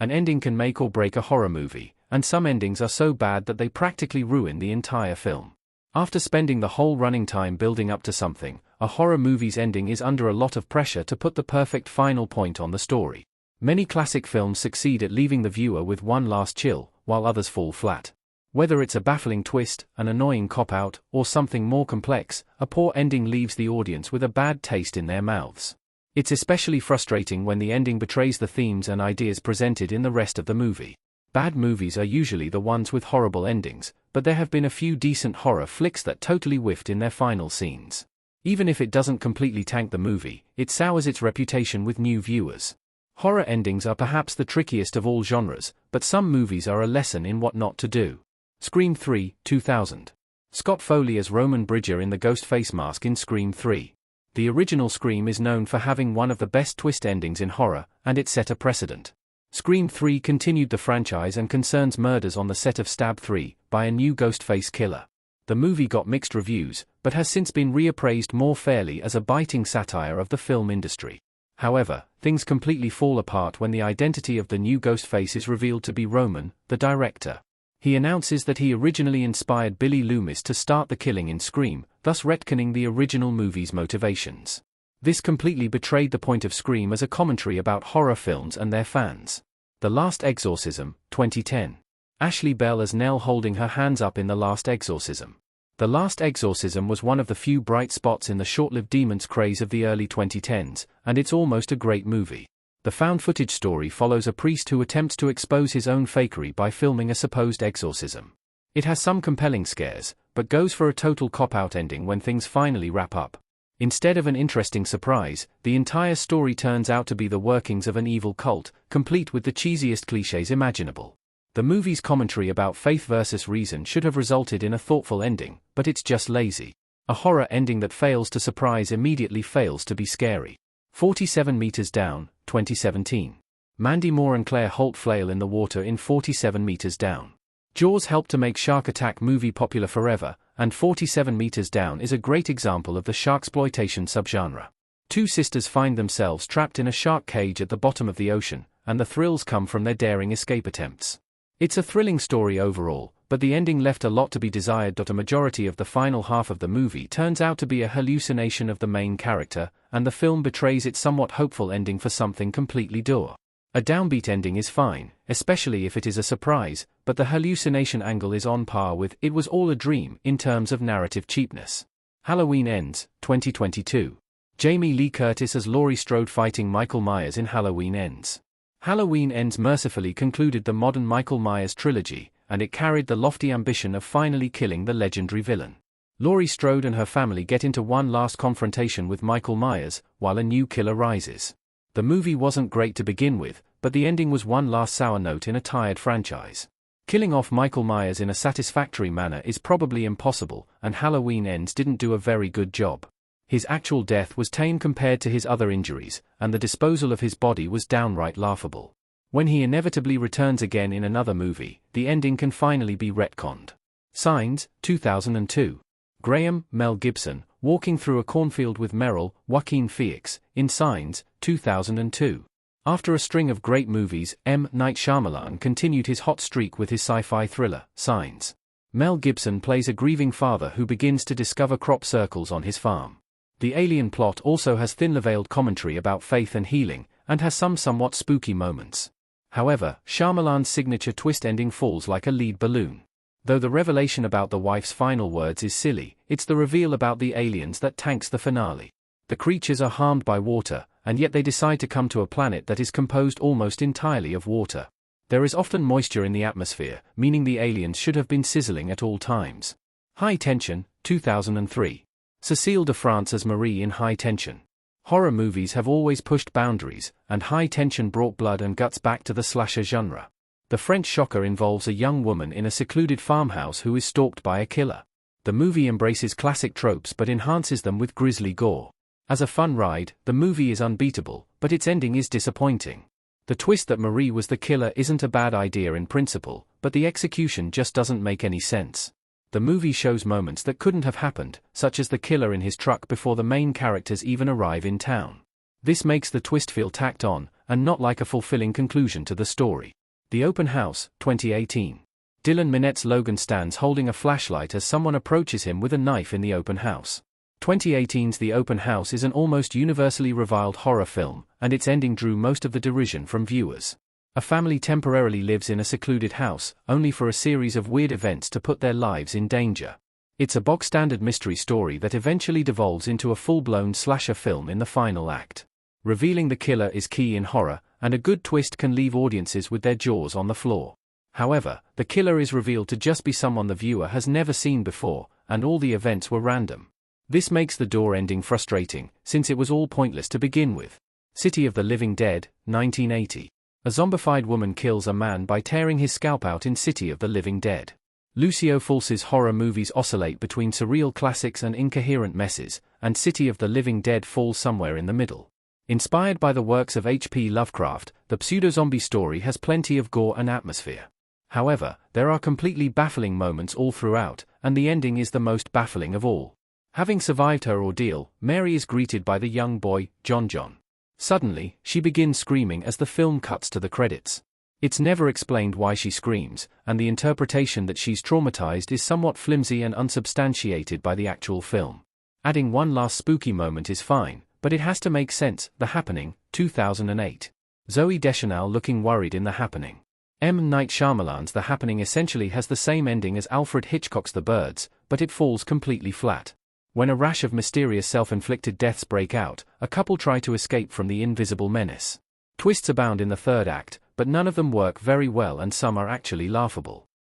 An ending can make or break a horror movie, and some endings are so bad that they practically ruin the entire film. After spending the whole running time building up to something, a horror movie's ending is under a lot of pressure to put the perfect final point on the story. Many classic films succeed at leaving the viewer with one last chill, while others fall flat. Whether it's a baffling twist, an annoying cop-out, or something more complex, a poor ending leaves the audience with a bad taste in their mouths. It's especially frustrating when the ending betrays the themes and ideas presented in the rest of the movie. Bad movies are usually the ones with horrible endings, but there have been a few decent horror flicks that totally whiffed in their final scenes. Even if it doesn't completely tank the movie, it sours its reputation with new viewers. Horror endings are perhaps the trickiest of all genres, but some movies are a lesson in what not to do. Scream 3, 2000. Scott Foley as Roman Bridger in the ghost face mask in Scream 3. The original Scream is known for having one of the best twist endings in horror, and it set a precedent. Scream 3 continued the franchise and concerns murders on the set of Stab 3, by a new Ghostface killer. The movie got mixed reviews, but has since been reappraised more fairly as a biting satire of the film industry. However, things completely fall apart when the identity of the new Ghostface is revealed to be Roman, the director. He announces that he originally inspired Billy Loomis to start the killing in Scream, thus retconning the original movie's motivations. This completely betrayed the point of Scream as a commentary about horror films and their fans. The Last Exorcism, 2010. Ashley Bell as Nell holding her hands up in The Last Exorcism. The Last Exorcism was one of the few bright spots in the short-lived demons craze of the early 2010s, and it's almost a great movie. The found-footage story follows a priest who attempts to expose his own fakery by filming a supposed exorcism. It has some compelling scares, but goes for a total cop-out ending when things finally wrap up. Instead of an interesting surprise, the entire story turns out to be the workings of an evil cult, complete with the cheesiest clichés imaginable. The movie's commentary about faith versus reason should have resulted in a thoughtful ending, but it's just lazy. A horror ending that fails to surprise immediately fails to be scary. 47 Meters Down, 2017. Mandy Moore and Claire Holt flail in the water in 47 Meters Down. Jaws helped to make Shark Attack movie popular forever, and 47 Meters Down is a great example of the sharksploitation subgenre. Two sisters find themselves trapped in a shark cage at the bottom of the ocean, and the thrills come from their daring escape attempts. It's a thrilling story overall, but the ending left a lot to be desired. A majority of the final half of the movie turns out to be a hallucination of the main character, and the film betrays its somewhat hopeful ending for something completely dour. A downbeat ending is fine, especially if it is a surprise, but the hallucination angle is on par with "It Was All a Dream" in terms of narrative cheapness. Halloween Ends, 2022. Jamie Lee Curtis as Laurie Strode fighting Michael Myers in Halloween Ends. Halloween Ends mercifully concluded the modern Michael Myers trilogy, and it carried the lofty ambition of finally killing the legendary villain. Laurie Strode and her family get into one last confrontation with Michael Myers, while a new killer rises. The movie wasn't great to begin with, but the ending was one last sour note in a tired franchise. Killing off Michael Myers in a satisfactory manner is probably impossible, and Halloween Ends didn't do a very good job. His actual death was tame compared to his other injuries, and the disposal of his body was downright laughable. When he inevitably returns again in another movie, the ending can finally be retconned. Signs, 2002. Graham, Mel Gibson, walking through a cornfield with Meryl, Joaquin Phoenix, in Signs, 2002. After a string of great movies, M. Night Shyamalan continued his hot streak with his sci-fi thriller, Signs. Mel Gibson plays a grieving father who begins to discover crop circles on his farm. The alien plot also has thinly veiled commentary about faith and healing, and has some somewhat spooky moments. However, Shyamalan's signature twist ending falls like a lead balloon. Though the revelation about the wife's final words is silly, it's the reveal about the aliens that tanks the finale. The creatures are harmed by water, and yet they decide to come to a planet that is composed almost entirely of water. There is often moisture in the atmosphere, meaning the aliens should have been sizzling at all times. High Tension, 2003. Cécile de France as Marie in High Tension. Horror movies have always pushed boundaries, and High Tension brought blood and guts back to the slasher genre. The French shocker involves a young woman in a secluded farmhouse who is stalked by a killer. The movie embraces classic tropes but enhances them with grisly gore. As a fun ride, the movie is unbeatable, but its ending is disappointing. The twist that Marie was the killer isn't a bad idea in principle, but the execution just doesn't make any sense. The movie shows moments that couldn't have happened, such as the killer in his truck before the main characters even arrive in town. This makes the twist feel tacked on, and not like a fulfilling conclusion to the story. The Open House, 2018. Dylan Minette's Logan stands holding a flashlight as someone approaches him with a knife in the open house. 2018's The Open House is an almost universally reviled horror film, and its ending drew most of the derision from viewers. A family temporarily lives in a secluded house, only for a series of weird events to put their lives in danger. It's a bog-standard mystery story that eventually devolves into a full-blown slasher film in the final act. Revealing the killer is key in horror, and a good twist can leave audiences with their jaws on the floor. However, the killer is revealed to just be someone the viewer has never seen before, and all the events were random. This makes the door ending frustrating, since it was all pointless to begin with. City of the Living Dead, 1980. A zombified woman kills a man by tearing his scalp out in City of the Living Dead. Lucio Fulci's horror movies oscillate between surreal classics and incoherent messes, and City of the Living Dead falls somewhere in the middle. Inspired by the works of H.P. Lovecraft, the pseudo-zombie story has plenty of gore and atmosphere. However, there are completely baffling moments all throughout, and the ending is the most baffling of all. Having survived her ordeal, Mary is greeted by the young boy, John. Suddenly, she begins screaming as the film cuts to the credits. It's never explained why she screams, and the interpretation that she's traumatized is somewhat flimsy and unsubstantiated by the actual film. Adding one last spooky moment is fine, but it has to make sense. The Happening, 2008. Zooey Deschanel looking worried in The Happening. M. Night Shyamalan's The Happening essentially has the same ending as Alfred Hitchcock's The Birds, but it falls completely flat. When a rash of mysterious self-inflicted deaths break out, a couple try to escape from the invisible menace. Twists abound in the third act, but none of them work very well and some are actually laughable.